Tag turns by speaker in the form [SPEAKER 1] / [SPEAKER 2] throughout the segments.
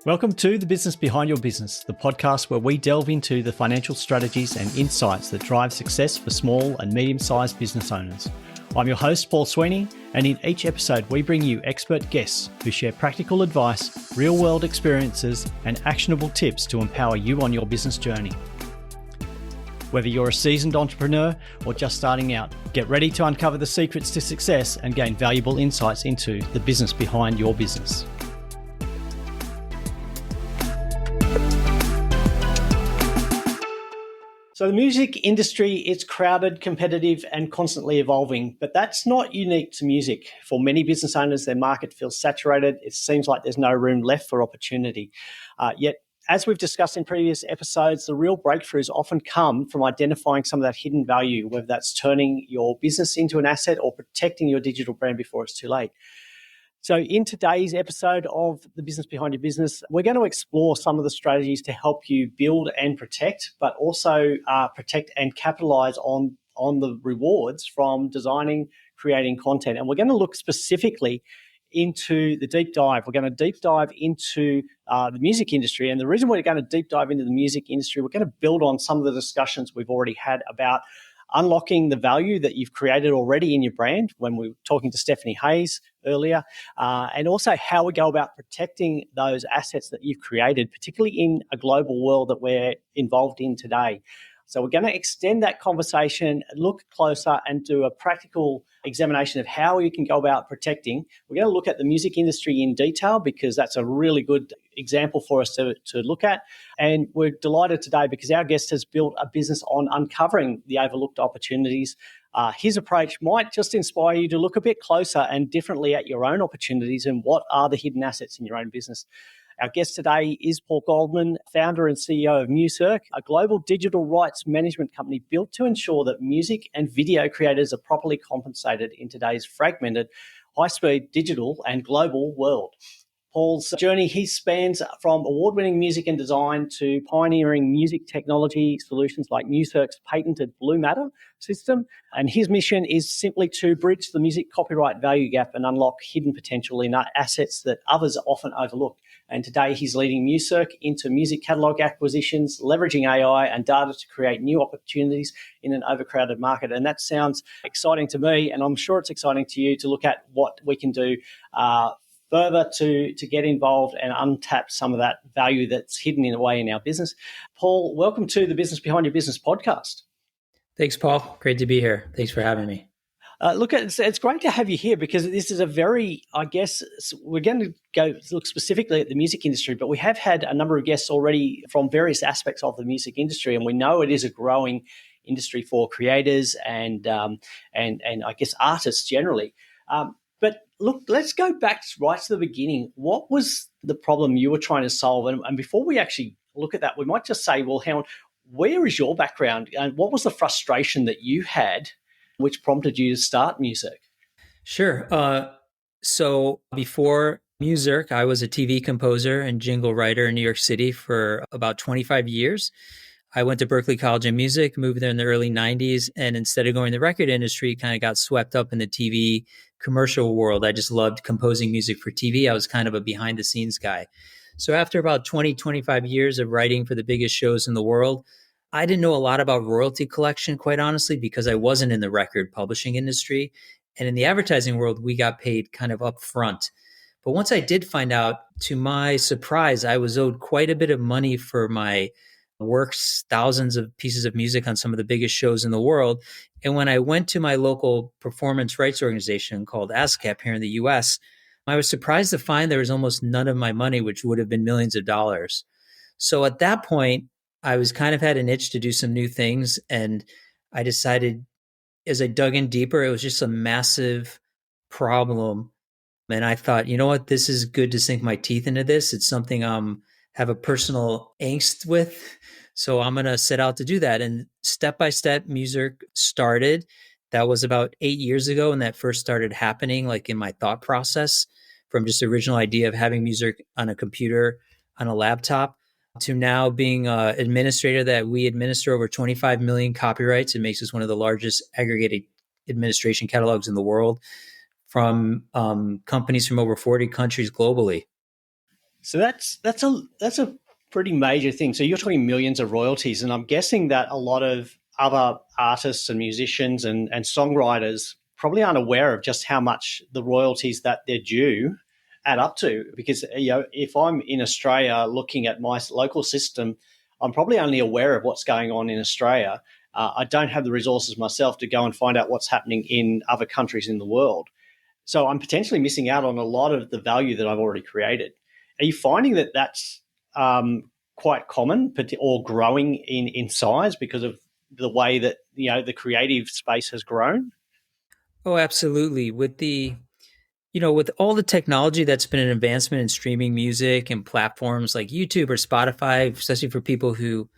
[SPEAKER 1] Welcome to The Business Behind Your Business, the podcast where we delve into the financial strategies and insights that drive success for small and medium-sized business owners. I'm your host, Paul Sweeney, and in each episode we bring you expert guests who share practical advice, real-world experiences, and actionable tips to empower you on your business journey. Whether you're a seasoned entrepreneur or just starting out, get ready to uncover the secrets to success and gain valuable insights into the business behind your business. So the music industry is crowded, competitive, and constantly evolving, but that's not unique to music. For many business owners, their market feels saturated. It seems like there's no room left for opportunity. Yet, as we've discussed in previous episodes, the real breakthroughs often come from identifying some of that hidden value, whether that's turning your business into an asset or protecting your digital brand before it's too late. So in today's episode of The Business Behind Your Business, we're going to explore some of the strategies to help you build and protect, but also protect and capitalize on the rewards from designing, creating content. And we're going to look specifically into the deep dive. We're going to deep dive into the music industry. And the reason we're going to deep dive into the music industry, we're going to build on some of the discussions we've already had about unlocking the value that you've created already in your brand when we were talking to Stephanie Hayes earlier, and also how we go about protecting those assets that you've created, particularly in a global world that we're involved in today. So we're going to extend that conversation, look closer and do a practical examination of how you can go about protecting. We're going to look at the music industry in detail because that's a really good example for us to look at. And we're delighted today because our guest has built a business on uncovering the overlooked opportunities. His approach might just inspire you to look a bit closer and differently at your own opportunities and what are the hidden assets in your own business. Our guest today is Paul Goldman, founder and CEO of Muserk, a global digital rights management company built to ensure that music and video creators are properly compensated in today's fragmented, high-speed digital and global world. Paul's journey, he spans from award-winning music and design to pioneering music technology solutions like Muserk's patented Blue Matter system. And his mission is simply to bridge the music copyright value gap and unlock hidden potential in assets that others often overlook. And today he's leading Muserk into music catalog acquisitions, leveraging AI and data to create new opportunities in an overcrowded market. And that sounds exciting to me, and I'm sure it's exciting to you to look at what we can do further to get involved and untap some of that value that's hidden in a way in our business. Paul, welcome to the Business Behind Your Business podcast.
[SPEAKER 2] Thanks, Paul. Great to be here. Thanks for having me.
[SPEAKER 1] It's great to have you here because this is a very, we're going to go look specifically at the music industry, but we have had a number of guests already from various aspects of the music industry, and we know it is a growing industry for creators and I guess artists generally. But look, let's go back right to the beginning. What was the problem you were trying to solve? And before we actually look at that, we might just say, well, Helen, where is your background and what was the frustration that you had which prompted you to start Muserk?
[SPEAKER 2] Sure. So before Muserk, I was a TV composer and jingle writer in New York City for about 25 years. I went to Berklee College of Music, moved there in the early 90s, and instead of going in the record industry, kind of got swept up in the TV commercial world. I just loved composing music for TV. I was kind of a behind-the-scenes guy. So after about 25 years of writing for the biggest shows in the world, I didn't know a lot about royalty collection, quite honestly, because I wasn't in the record publishing industry. And in the advertising world, we got paid kind of upfront. But once I did find out, to my surprise, I was owed quite a bit of money for my works, thousands of pieces of music on some of the biggest shows in the world. And when I went to my local performance rights organization called ASCAP here in the US, I was surprised to find there was almost none of my money, which would have been millions of dollars. So at that point, I was kind of had an itch to do some new things. And I decided as I dug in deeper, it was just a massive problem. And I thought, you know what, this is good to sink my teeth into this. It's something have a personal angst with. So I'm going to set out to do that. And step by step, Muserk started. That was about 8 years ago. And that first started happening like in my thought process from just the original idea of having Muserk on a computer, on a laptop, to now being an administrator that we administer over 25 million copyrights. It makes us one of the largest aggregated administration catalogs in the world from companies from over 40 countries globally.
[SPEAKER 1] So that's a pretty major thing. So you're talking millions of royalties, and I'm guessing that a lot of other artists and musicians and songwriters probably aren't aware of just how much the royalties that they're due add up to. Because if I'm in Australia looking at my local system, I'm probably only aware of what's going on in Australia. I don't have the resources myself to go and find out what's happening in other countries in the world. So I'm potentially missing out on a lot of the value that I've already created. Are you finding that that's quite common or growing in size because of the way that the creative space has grown?
[SPEAKER 2] Oh, absolutely. With all the technology that's been an advancement in streaming music and platforms like YouTube or Spotify, especially for people who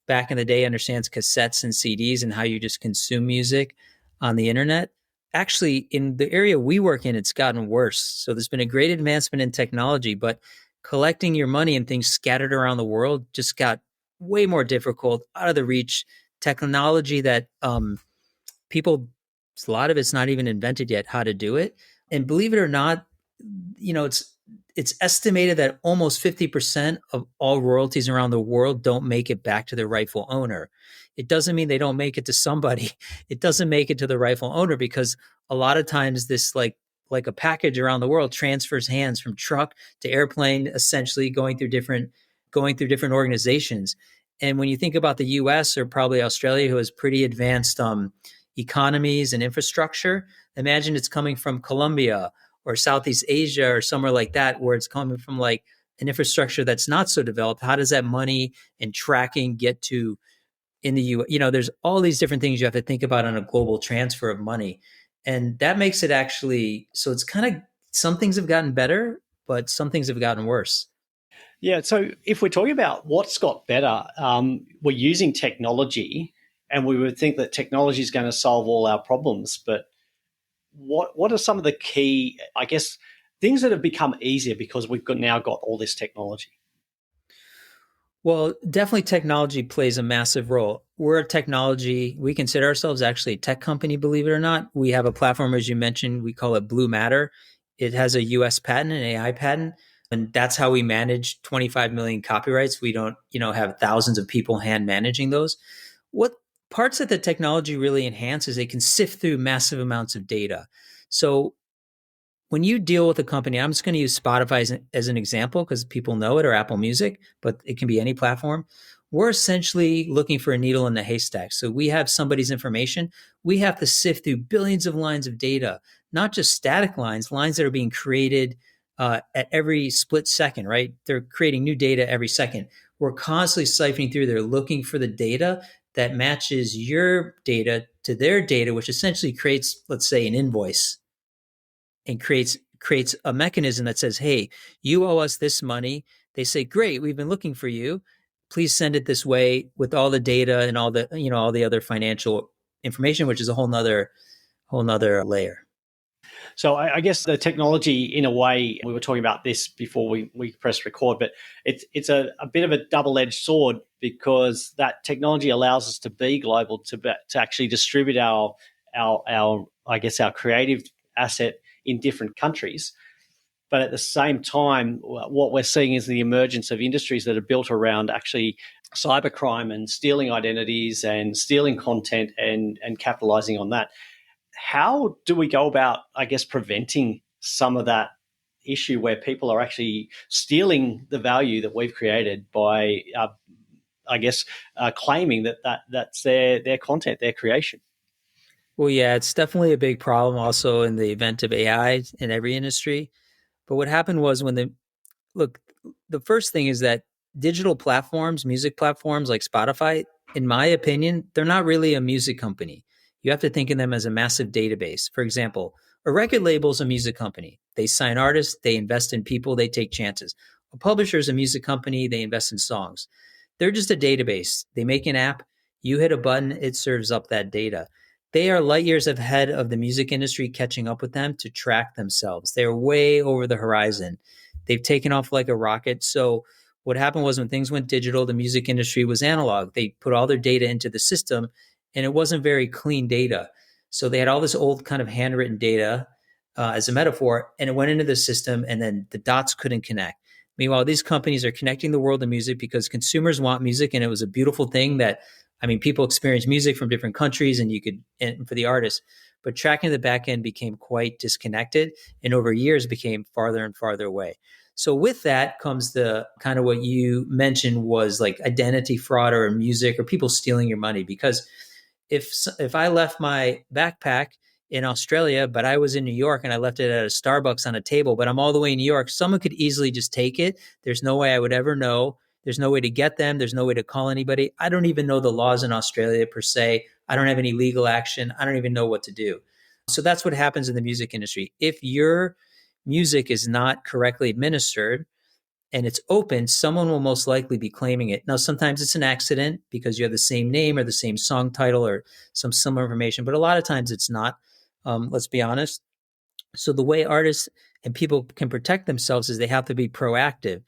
[SPEAKER 2] back in the day understands cassettes and CDs and how you just consume music on the internet. Actually, in the area we work in, it's gotten worse. So there's been a great advancement in technology, but collecting your money and things scattered around the world just got way more difficult, out of the reach. Technology that people, a lot of it's not even invented yet how to do it. And believe it or not, it's estimated that almost 50% of all royalties around the world don't make it back to the rightful owner. It doesn't mean they don't make it to somebody. It doesn't make it to the rightful owner because a lot of times this like a package around the world transfers hands from truck to airplane, essentially going through different organizations. And when you think about the US or probably Australia, who has pretty advanced economies and infrastructure, imagine it's coming from Colombia or Southeast Asia or somewhere like that, where it's coming from like an infrastructure that's not so developed. How does that money and tracking get to in the U? There's all these different things you have to think about on a global transfer of money. And that makes it actually, so it's kind of, some things have gotten better, but some things have gotten worse.
[SPEAKER 1] Yeah. So if we're talking about what's got better, we're using technology, and we would think that technology is going to solve all our problems. But what are some of the key, I guess, things that have become easier because now got all this technology?
[SPEAKER 2] Well, definitely technology plays a massive role. We consider ourselves actually a tech company, believe it or not. We have a platform, as you mentioned, we call it Blue Matter. It has a US patent, an AI patent, and that's how we manage 25 million copyrights. We don't, have thousands of people hand managing those. What parts that the technology really enhances, it can sift through massive amounts of data. So when you deal with a company, I'm just going to use Spotify as an example because people know it, or Apple Music, but it can be any platform. We're essentially looking for a needle in the haystack. So we have somebody's information. We have to sift through billions of lines of data, not just static lines that are being created at every split second, right? They're creating new data every second. We're constantly siphoning through there, looking for the data that matches your data to their data, which essentially creates, let's say, an invoice, and creates a mechanism that says, "Hey, you owe us this money." They say, "Great, we've been looking for you. Please send it this way with all the data and all the other financial information," which is a whole nother layer.
[SPEAKER 1] So I guess the technology, in a way, we were talking about this before we pressed record, but it's a bit of a double-edged sword because that technology allows us to be global, to actually distribute our I guess our creative asset in different countries. But at the same time, what we're seeing is the emergence of industries that are built around actually cybercrime and stealing identities and stealing content and capitalizing on that. How do we go about, I guess, preventing some of that issue where people are actually stealing the value that we've created by, I guess, claiming that's their content, their creation?
[SPEAKER 2] Well, yeah, it's definitely a big problem also in the event of AI in every industry. But what happened was look, the first thing is that digital platforms, music platforms like Spotify, in my opinion, they're not really a music company. You have to think of them as a massive database. For example, a record label is a music company. They sign artists, they invest in people, they take chances. A publisher is a music company, they invest in songs. They're just a database. They make an app, you hit a button, it serves up that data. They are light years ahead of the music industry catching up with them to track themselves. They're way over the horizon. They've taken off like a rocket. So what happened was when things went digital, the music industry was analog. They put all their data into the system and it wasn't very clean data. So they had all this old kind of handwritten data as a metaphor, and it went into the system and then the dots couldn't connect. Meanwhile, these companies are connecting the world to music because consumers want music, and it was a beautiful thing that, I mean, people experience music from different countries, and for the artists, but tracking the back end became quite disconnected, and over years became farther and farther away. So with that comes the kind of what you mentioned was like identity fraud or music or people stealing your money. Because if I left my backpack in Australia, but I was in New York and I left it at a Starbucks on a table, but I'm all the way in New York, someone could easily just take it. There's no way I would ever know. There's no way to get them. There's no way to call anybody. I don't even know the laws in Australia per se. I don't have any legal action. I don't even know what to do. So that's what happens in the music industry. If your music is not correctly administered and it's open, someone will most likely be claiming it. Now, sometimes it's an accident because you have the same name or the same song title or some similar information, but a lot of times it's not. Let's be honest. So the way artists and people can protect themselves is they have to be proactive.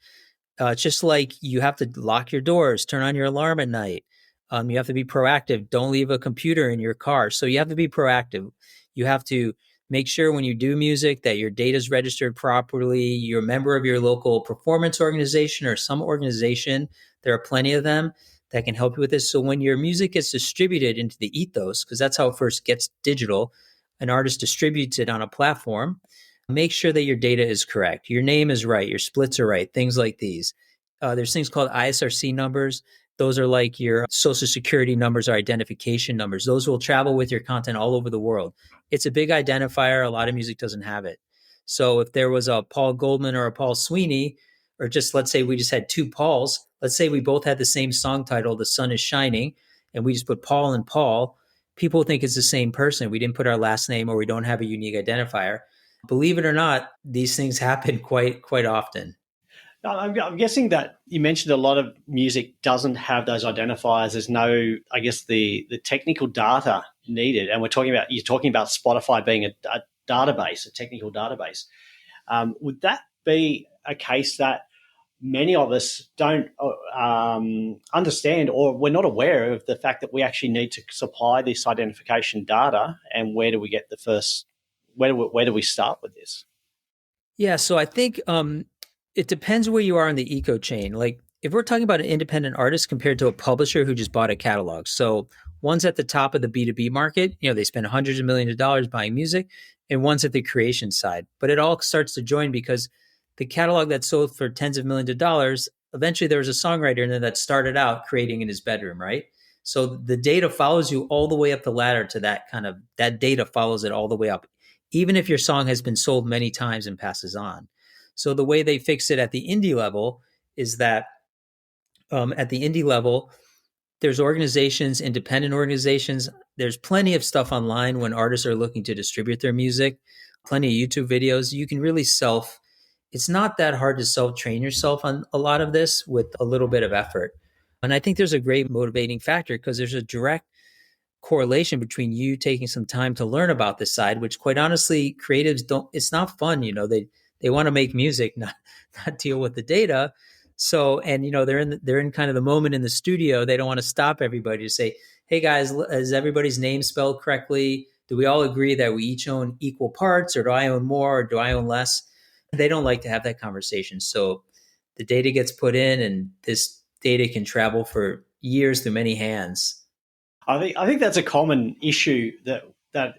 [SPEAKER 2] It's just like you have to lock your doors, turn on your alarm at night. You have to be proactive. Don't leave a computer in your car. So you have to be proactive. You have to make sure when you do music that your data is registered properly. You're a member of your local performance organization or some organization. There are plenty of them that can help you with this. So when your music gets distributed into the ethos, because that's how it first gets digital, an artist distributes it on a platform, make sure that your data is correct. Your name is right. Your splits are right. Things like these. There's things called ISRC numbers. Those are like your social security numbers or identification numbers. Those will travel with your content all over the world. It's a big identifier. A lot of music doesn't have it. So if there was a Paul Goldman or a Paul Sweeney, or just let's say we just had two Pauls, let's say we both had the same song title, The Sun is Shining, and we just put Paul and Paul, people think it's the same person. We didn't put our last name or we don't have a unique identifier. Believe it or not, these things happen quite often.
[SPEAKER 1] I'm guessing that you mentioned a lot of music doesn't have those identifiers. There's no, I guess, the technical data needed. And you're talking about Spotify being a database, a technical database. Would that be a case that many of us don't understand, or we're not aware of the fact that we actually need to supply this identification data? And where do we get where do we start with this?
[SPEAKER 2] Yeah, so I think it depends where you are in the eco chain. Like if we're talking about an independent artist compared to a publisher who just bought a catalog. So one's at the top of the B2B market, they spend hundreds of millions of dollars buying music, and one's at the creation side. But it all starts to join because the catalog that sold for tens of millions of dollars, eventually there was a songwriter in there that started out creating in his bedroom, right? So the data follows you all the way up the ladder to that data follows it all the way up, even if your song has been sold many times and passes on. So the way they fix it at the indie level is that at the indie level, there's organizations, independent organizations. There's plenty of stuff online when artists are looking to distribute their music, plenty of YouTube videos. You can really it's not that hard to self-train yourself on a lot of this with a little bit of effort. And I think there's a great motivating factor because there's a direct correlation between you taking some time to learn about this side, which quite honestly, creatives don't, it's not fun. They want to make music, not deal with the data. So, and they're in kind of the moment in the studio. They don't want to stop everybody to say, hey guys, is everybody's name spelled correctly? Do we all agree that we each own equal parts, or do I own more or do I own less? They don't like to have that conversation. So the data gets put in and this data can travel for years through many hands.
[SPEAKER 1] I think that's a common issue that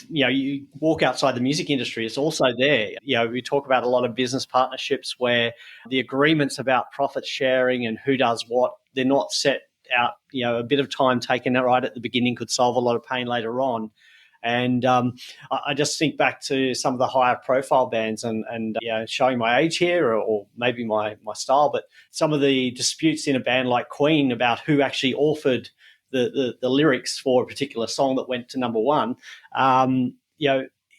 [SPEAKER 1] you walk outside the music industry, it's also there. We talk about a lot of business partnerships where the agreements about profit sharing and who does what, they're not set out. A bit of time taken right at the beginning could solve a lot of pain later on. And I just think back to some of the higher profile bands and showing my age here or maybe my style, but some of the disputes in a band like Queen about who actually authored the lyrics for a particular song that went to number one.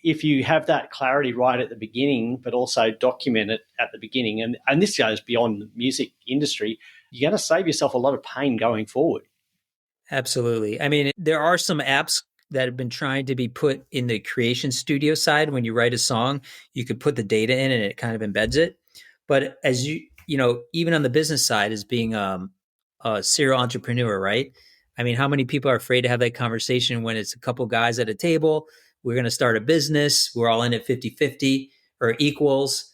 [SPEAKER 1] If you have that clarity right at the beginning, but also document it at the beginning, and this goes beyond the music industry, you're going to save yourself a lot of pain going forward.
[SPEAKER 2] Absolutely. I mean, there are some apps that have been trying to be put in the creation studio side. When you write a song, you could put the data in and it kind of embeds it. But as even on the business side, as being a serial entrepreneur, right? I mean, how many people are afraid to have that conversation when it's a couple guys at a table? We're going to start a business. We're all in at 50-50 or equals.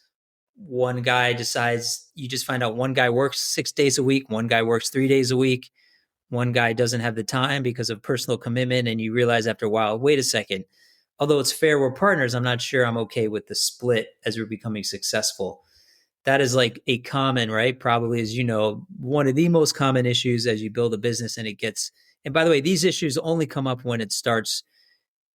[SPEAKER 2] one guy decides, you just find out one guy works 6 days a week, one guy works 3 days a week, one guy doesn't have the time because of personal commitment. And you realize after a while, wait a second, although it's fair, we're partners, I'm not sure I'm okay with the split as we're becoming successful. That is like a common, right? Probably, as you know, one of the most common issues as you build a business and it gets, and by the way, these issues only come up when it starts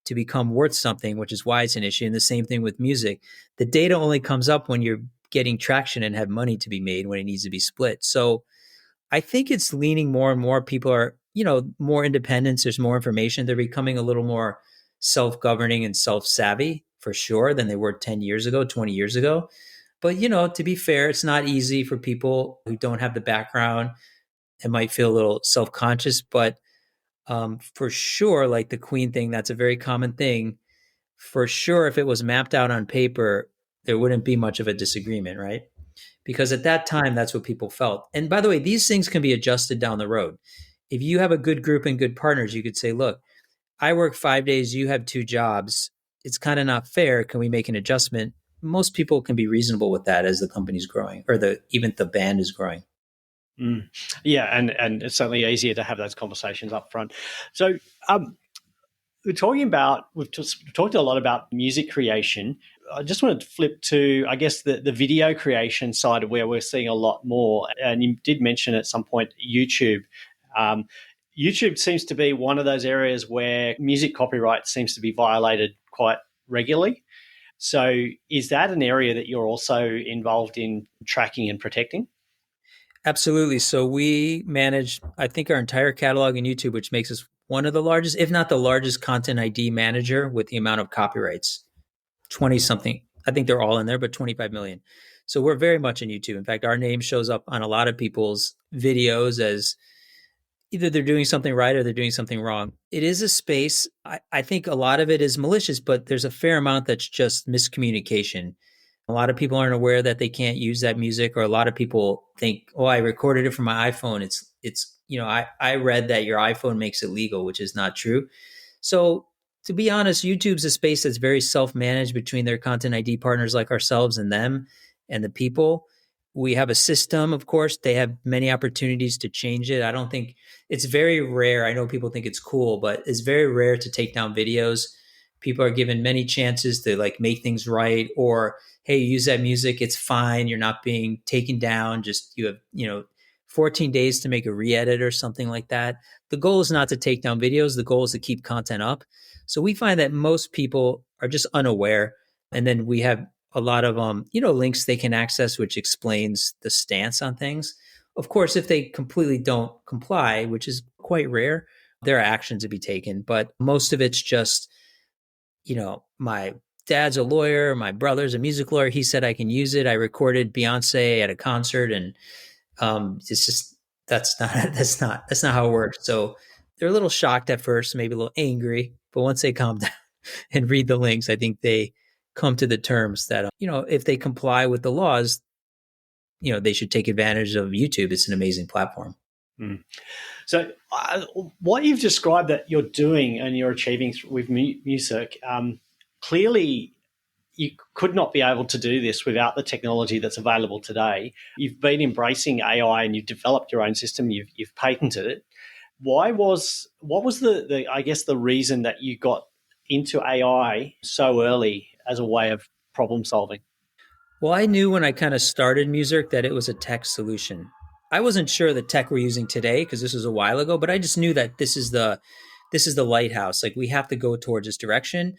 [SPEAKER 2] to become worth something, which is why it's an issue. And the same thing with music. The data only comes up when you're getting traction and have money to be made, when it needs to be split. So I think it's leaning more and more. People are, more independence. There's more information. They're becoming a little more self-governing and self-savvy for sure than they were 10 years ago, 20 years ago. But, to be fair, it's not easy for people who don't have the background and might feel a little self-conscious. But for sure, like the Queen thing, that's a very common thing. For sure, if it was mapped out on paper, there wouldn't be much of a disagreement, right? Because at that time, that's what people felt. And by the way, these things can be adjusted down the road. If you have a good group and good partners, you could say, look, I work 5 days, you have 2 jobs. It's kind of not fair. Can we make an adjustment? Most people can be reasonable with that as the company's growing, or even the band is growing.
[SPEAKER 1] Mm. Yeah, and it's certainly easier to have those conversations up front. So we've talked a lot about music creation. I just wanted to flip to, I guess, the video creation side of where we're seeing a lot more. And you did mention at some point YouTube. YouTube seems to be one of those areas where music copyright seems to be violated quite regularly. So is that an area that you're also involved in tracking and protecting?
[SPEAKER 2] Absolutely. So we manage, I think, our entire catalog in YouTube, which makes us one of the largest, if not the largest, content ID manager with the amount of copyrights. 20 something. I think they're all in there, but 25 million. So we're very much in YouTube. In fact, our name shows up on a lot of people's videos as either they're doing something right or they're doing something wrong. It is a space. I think a lot of it is malicious, but there's a fair amount that's just miscommunication. A lot of people aren't aware that they can't use that music, or a lot of people think, oh, I recorded it from my iPhone. I read that your iPhone makes it legal, which is not true. So to be honest, YouTube's a space that's very self-managed between their content ID partners like ourselves and them and the people. We have a system, of course. They have many opportunities to change it. I don't think it's very rare. I know people think it's cool, but it's very rare to take down videos. People are given many chances to like make things right, or, hey, you use that music, it's fine. You're not being taken down. Just you have, 14 days to make a re-edit or something like that. The goal is not to take down videos. The goal is to keep content up. So we find that most people are just unaware. And then we have a lot of links they can access, which explains the stance on things. Of course, if they completely don't comply, which is quite rare, there are actions to be taken. But most of it's just, my dad's a lawyer, my brother's a music lawyer. He said I can use it. I recorded Beyonce at a concert, and it's just that's not how it works. So they're a little shocked at first, maybe a little angry, but once they calm down and read the links, I think they come to the terms that if they comply with the laws, they should take advantage of YouTube. It's an amazing platform.
[SPEAKER 1] Mm. So what you've described that you're doing and you're achieving with Muserk, clearly you could not be able to do this without the technology that's available today. You've been embracing AI and you've developed your own system. You've patented it. What was the I guess the reason that you got into AI so early as a way of problem solving?
[SPEAKER 2] Well, I knew when I kind of started Muserk that it was a tech solution. I wasn't sure the tech we're using today because this was a while ago, but I just knew that this is the lighthouse. Like, we have to go towards this direction.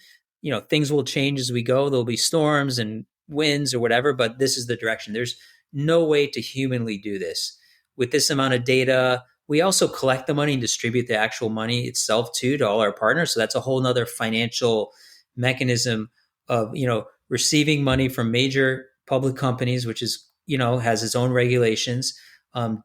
[SPEAKER 2] Things will change as we go. There'll be storms and winds or whatever, but this is the direction. There's no way to humanly do this with this amount of data. We also collect the money and distribute the actual money itself too to all our partners. So that's a whole nother financial mechanism of, receiving money from major public companies, which is, has its own regulations,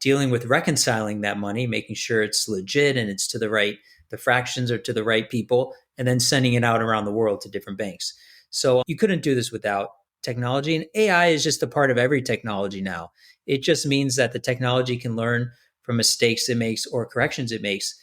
[SPEAKER 2] dealing with reconciling that money, making sure it's legit and it's to the fractions are to the right people, and then sending it out around the world to different banks. So you couldn't do this without technology. And AI is just a part of every technology now. It just means that the technology can learn from mistakes it makes or corrections it makes.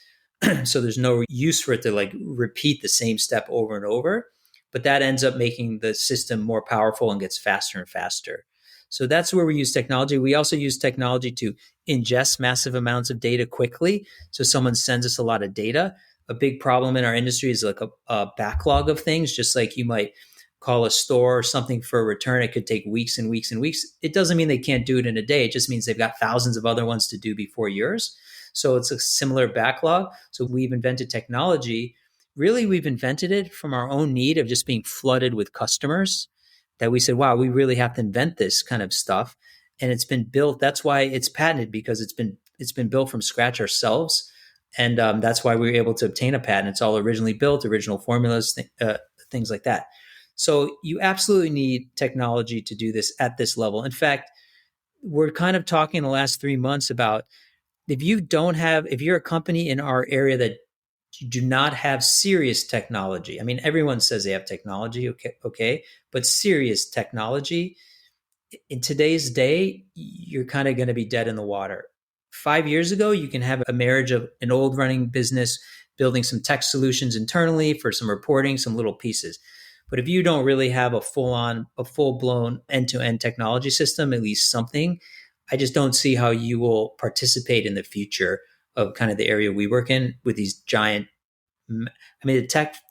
[SPEAKER 2] So there's no use for it to like repeat the same step over and over. But that ends up making the system more powerful and gets faster and faster. So that's where we use technology. We also use technology to ingest massive amounts of data quickly. So someone sends us a lot of data. A big problem in our industry is like a backlog of things, just like you might call a store or something for a return. It could take weeks and weeks and weeks. It doesn't mean they can't do it in a day. It just means they've got thousands of other ones to do before yours. So it's a similar backlog. So we've invented technology. Really, we've invented it from our own need of just being flooded with customers that we said, wow, we really have to invent this kind of stuff. And it's been built. That's why it's patented, because it's been built from scratch ourselves. And that's why we were able to obtain a patent. It's all originally built, original formulas, things like that. So you absolutely need technology to do this at this level. In fact, we're kind of talking in the last 3 months about if you're a company in our area that you do not have serious technology. I mean, everyone says they have technology, okay, but serious technology in today's day, you're kind of going to be dead in the water. 5 years ago, you can have a marriage of an old running business building some tech solutions internally for some reporting, some little pieces. But if you don't really have a full blown end to end technology system, at least something, I just don't see how you will participate in the future of kind of the area we work in with these giant. I mean,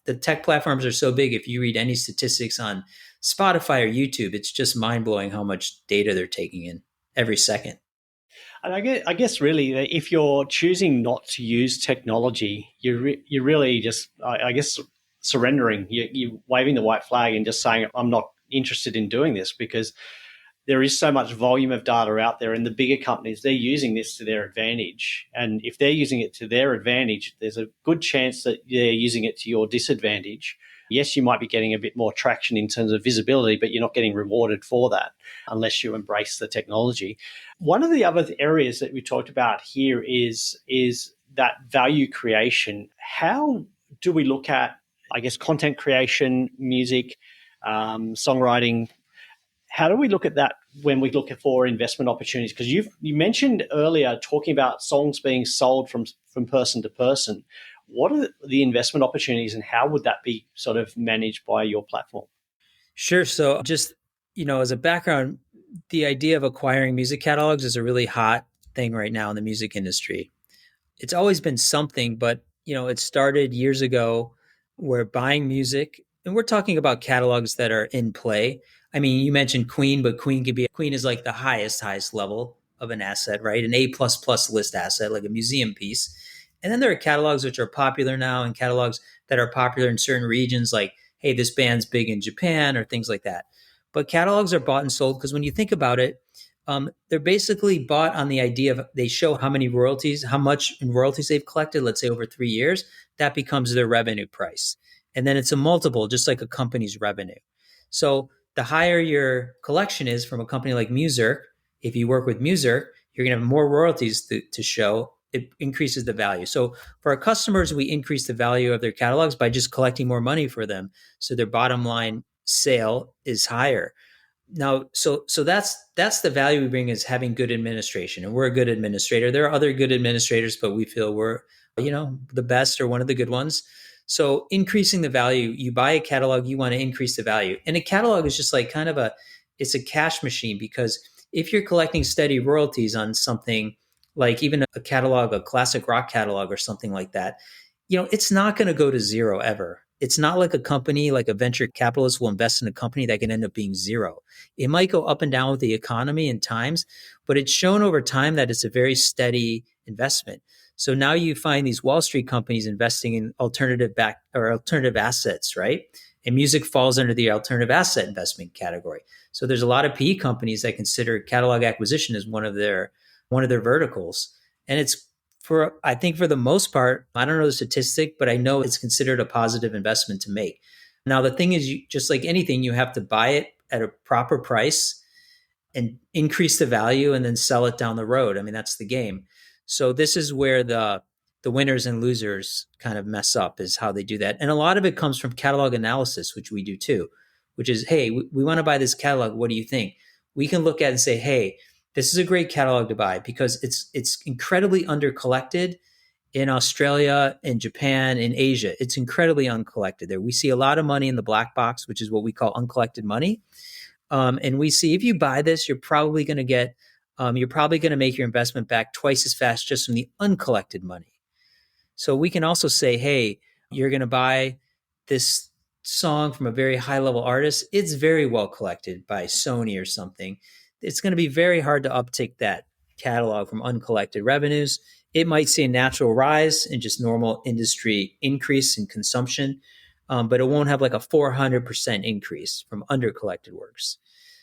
[SPEAKER 2] the tech platforms are so big. If you read any statistics on Spotify or YouTube, it's just mind blowing how much data they're taking in every second.
[SPEAKER 1] And I guess really, if you're choosing not to use technology, you're really just, I guess, surrendering. You're waving the white flag and just saying, I'm not interested in doing this, because there is so much volume of data out there, and the bigger companies, they're using this to their advantage. And if they're using it to their advantage, there's a good chance that they're using it to your disadvantage. Yes, you might be getting a bit more traction in terms of visibility, but you're not getting rewarded for that unless you embrace the technology. One of the other areas that we talked about here is that value creation. How do we look at, I guess, content creation, music, songwriting? How do we look at that when we look for investment opportunities? Because you mentioned earlier talking about songs being sold from person to person. What are the investment opportunities, and how would that be sort of managed by your platform?
[SPEAKER 2] Sure. So just, as a background, the idea of acquiring music catalogs is a really hot thing right now in the music industry. It's always been something, but it started years ago where buying music, and we're talking about catalogs that are in play. I mean, you mentioned Queen, but Queen is like the highest level of an asset, right? An A plus plus list asset, like a museum piece. And then there are catalogs which are popular now, and catalogs that are popular in certain regions, like, hey, this band's big in Japan or things like that. But catalogs are bought and sold because when you think about it, they're basically bought on the idea of they show how much in royalties they've collected, let's say over 3 years. That becomes their revenue price. And then it's a multiple, just like a company's revenue. So the higher your collection is from a company like Muserk, if you work with Muserk, you're going to have more royalties to show. It increases the value. So for our customers, we increase the value of their catalogs by just collecting more money for them. So their bottom line sale is higher. Now, so that's the value we bring, is having good administration, and we're a good administrator. There are other good administrators, but we feel we're the best or one of the good ones. So increasing the value, you buy a catalog, you want to increase the value, and a catalog is just like it's a cash machine, because if you're collecting steady royalties on something like even a catalog, a classic rock catalog or something like that, it's not going to go to zero ever. It's not like a company, like a venture capitalist will invest in a company that can end up being zero. It might go up and down with the economy and times, but it's shown over time that it's a very steady investment. So now you find these Wall Street companies investing in alternative assets, right? And music falls under the alternative asset investment category. So there's a lot of PE companies that consider catalog acquisition as one of their verticals. And I think for the most part, I don't know the statistic, but I know it's considered a positive investment to make. Now, the thing is, just like anything, you have to buy it at a proper price and increase the value and then sell it down the road. I mean, that's the game. So this is where the winners and losers kind of mess up, is how they do that. And a lot of it comes from catalog analysis, which we do too, which is, hey, we want to buy this catalog. What do you think? We can look at it and say, hey, this is a great catalog to buy because it's incredibly undercollected in Australia, in Japan, in Asia. It's incredibly uncollected there. We see a lot of money in the black box, which is what we call uncollected money. And we see if you buy this, you're probably going to make your investment back twice as fast just from the uncollected money. So we can also say, hey, you're going to buy this song from a very high level artist. It's very well collected by Sony or something. It's going to be very hard to uptick that catalog from uncollected revenues. It might see a natural rise in just normal industry increase in consumption, but it won't have like a 400% increase from undercollected works.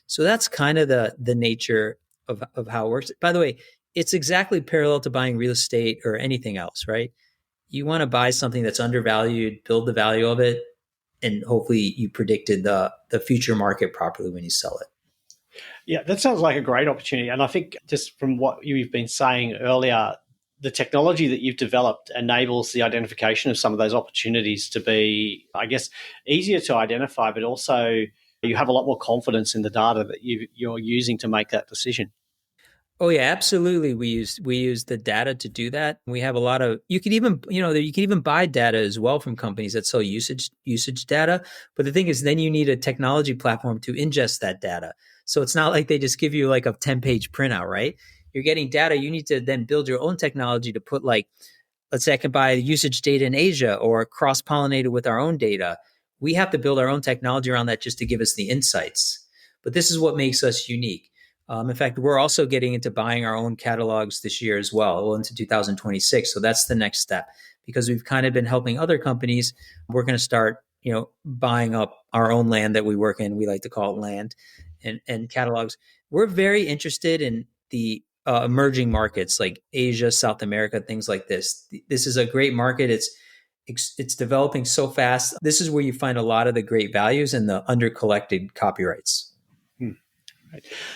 [SPEAKER 2] So that's kind of the nature of how it works. By the way, it's exactly parallel to buying real estate or anything else, right? You want to buy something that's undervalued, build the value of it, and hopefully you predicted the future market properly when you sell it.
[SPEAKER 1] Yeah, that sounds like a great opportunity. And I think just from what you've been saying earlier, the technology that you've developed enables the identification of some of those opportunities to be, I guess, easier to identify, but also you have a lot more confidence in the data that you're using to make that decision.
[SPEAKER 2] Oh yeah, absolutely. We use the data to do that. We have a lot of you can even buy data as well from companies that sell usage data. But the thing is, then you need a technology platform to ingest that data. So it's not like they just give you like a 10-page printout, right? You're getting data. You need to then build your own technology to put like, let's say I can buy usage data in Asia or cross pollinated with our own data. We have to build our own technology around that just to give us the insights. But this is what makes us unique. In fact, we're also getting into buying our own catalogs this year as well into 2026. So that's the next step because we've kind of been helping other companies. We're going to start, buying up our own land that we work in. We like to call it land and catalogs. We're very interested in the emerging markets like Asia, South America, things like this. This is a great market. It's developing so fast. This is where you find a lot of the great values and the undercollected copyrights.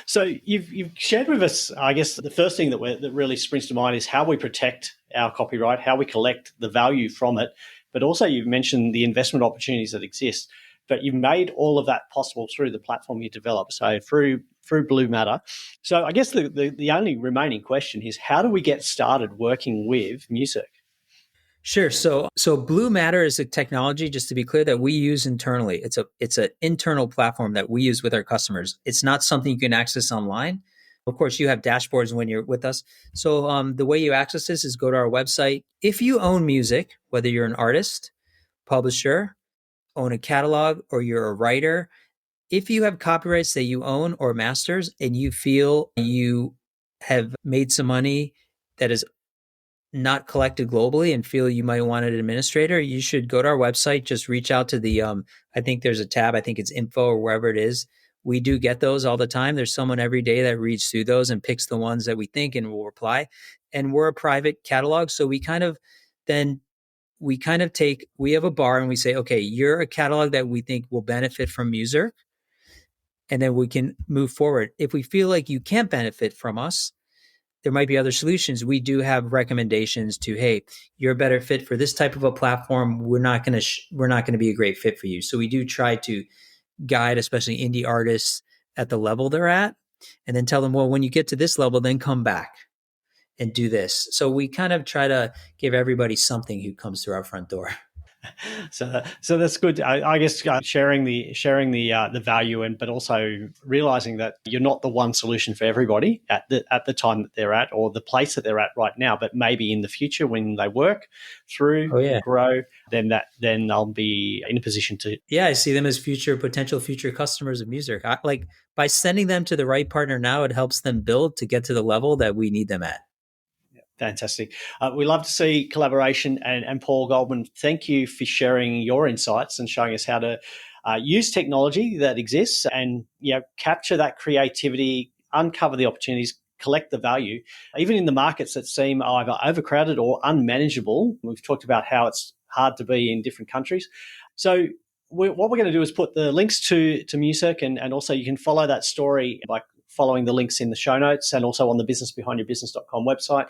[SPEAKER 1] So you've shared with us, I guess, the first thing that really springs to mind is how we protect our copyright, how we collect the value from it, but also you've mentioned the investment opportunities that exist. But you've made all of that possible through the platform you developed, so through Blue Matter. So I guess the only remaining question is how do we get started working with Muserk?
[SPEAKER 2] Sure. So Blue Matter is a technology, just to be clear, that we use internally. It's an internal platform that we use with our customers. It's not something you can access online. Of course, you have dashboards when you're with us. So the way you access this is go to our website. If you own music, whether you're an artist, publisher, own a catalog, or you're a writer, if you have copyrights that you own or masters and you feel you have made some money that is not collected globally and feel you might want an administrator, you should go to our website, just reach out to the, I think there's a tab, I think it's info or wherever it is. We do get those all the time. There's someone every day that reads through those and picks the ones that we think and will reply. And we're a private catalog. So we have a bar and we say, okay, you're a catalog that we think will benefit from Muserk. And then we can move forward. If we feel like you can't benefit from us, there might be other solutions. We do have recommendations to, hey, you're a better fit for this type of a platform. We're not going to be a great fit for you. So we do try to guide, especially indie artists at the level they're at, and then tell them, well, when you get to this level, then come back and do this. So we kind of try to give everybody something who comes through our front door.
[SPEAKER 1] So that's good. I guess sharing the value, but also realizing that you're not the one solution for everybody at the time that they're at or the place that they're at right now. But maybe in the future when they work through and grow, then they'll be in a position to.
[SPEAKER 2] Yeah, I see them as potential future customers of Muserk. Like by sending them to the right partner now, it helps them build to get to the level that we need them at.
[SPEAKER 1] Fantastic. We love to see collaboration. And Paul Goldman, thank you for sharing your insights and showing us how to use technology that exists and capture that creativity, uncover the opportunities, collect the value, even in the markets that seem either overcrowded or unmanageable. We've talked about how it's hard to be in different countries. So what we're going to do is put the links to Muserk and also you can follow that story by following the links in the show notes and also on the businessbehindyourbusiness.com website.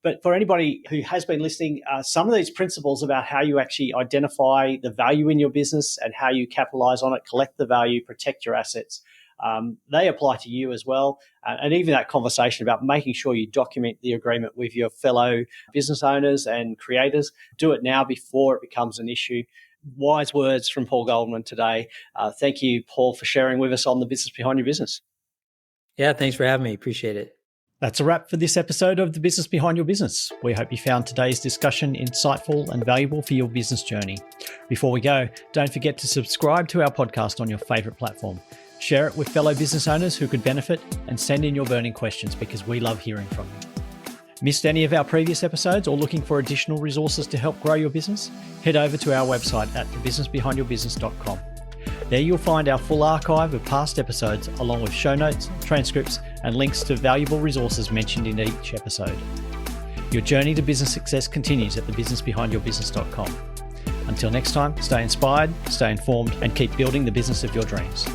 [SPEAKER 1] But for anybody who has been listening, some of these principles about how you actually identify the value in your business and how you capitalize on it, collect the value, protect your assets, they apply to you as well. And even that conversation about making sure you document the agreement with your fellow business owners and creators, do it now before it becomes an issue. wise words from Paul Goldman today. Thank you, Paul, for sharing with us on the business behind your business.
[SPEAKER 2] Yeah, thanks for having me. Appreciate it.
[SPEAKER 1] That's a wrap for this episode of The Business Behind Your Business. We hope you found today's discussion insightful and valuable for your business journey. Before we go, don't forget to subscribe to our podcast on your favourite platform. Share it with fellow business owners who could benefit, and send in your burning questions because we love hearing from you. Missed any of our previous episodes or looking for additional resources to help grow your business? Head over to our website at thebusinessbehindyourbusiness.com. There you'll find our full archive of past episodes along with show notes, transcripts, and links to valuable resources mentioned in each episode. Your journey to business success continues at thebusinessbehindyourbusiness.com. Until next time, stay inspired, stay informed, and keep building the business of your dreams.